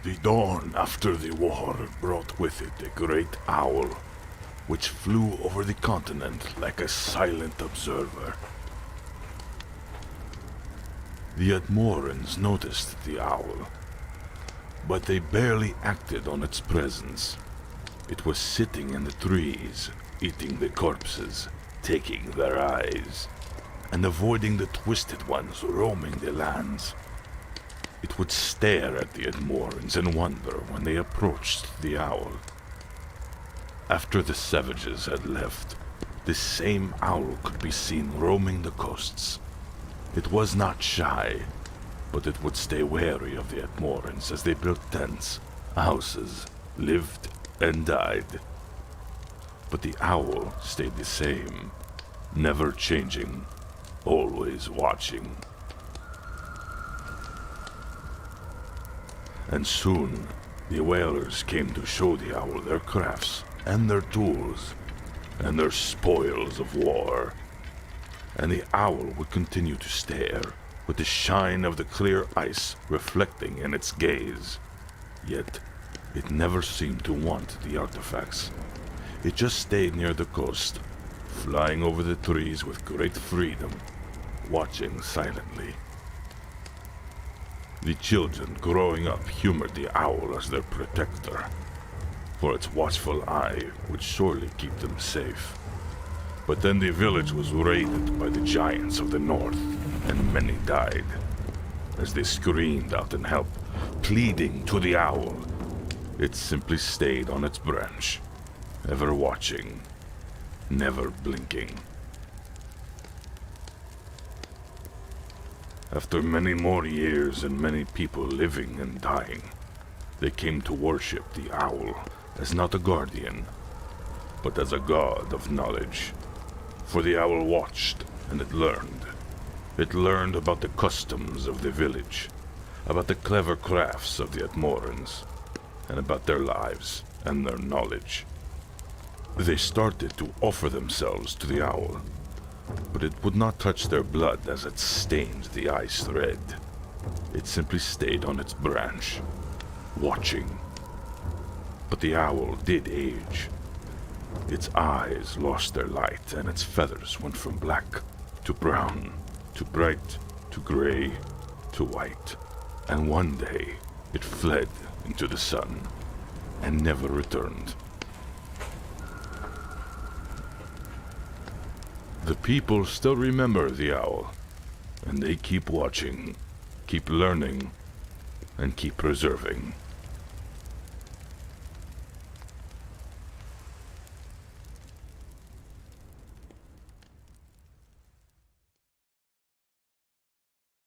The dawn after the war brought with it a great owl, which flew over the continent like a silent observer. The Atmorans noticed the owl, but they barely acted on its presence. It was sitting in the trees, eating the corpses, taking their eyes, and avoiding the twisted ones roaming the lands. It would stare at the Atmorans and wonder when they approached the owl. After the savages had left, this same owl could be seen roaming the coasts. It was not shy, but it would stay wary of the Atmorans as they built tents, houses, lived, and died. But the owl stayed the same, never changing, always watching. And soon, the whalers came to show the owl their crafts, and their tools, and their spoils of war. And the owl would continue to stare, with the shine of the clear ice reflecting in its gaze. Yet, it never seemed to want the artifacts. It just stayed near the coast, flying over the trees with great freedom, watching silently. The children growing up humored the owl as their protector, for its watchful eye would surely keep them safe. But then the village was raided by the giants of the north, and many died, as they screamed out in help, pleading to the owl. It simply stayed on its branch, ever watching, never blinking. After many more years and many people living and dying, they came to worship the owl as not a guardian, but as a god of knowledge. For the owl watched, and it learned. It learned about the customs of the village, about the clever crafts of the Atmorans, and about their lives and their knowledge. They started to offer themselves to the owl, but it would not touch their blood as it stained the ice red. It simply stayed on its branch, watching. But the owl did age. Its eyes lost their light, and its feathers went from black to brown, to bright, to gray, to white. And one day, it fled into the sun, and never returned. The people still remember the owl, and they keep watching, keep learning, and keep preserving.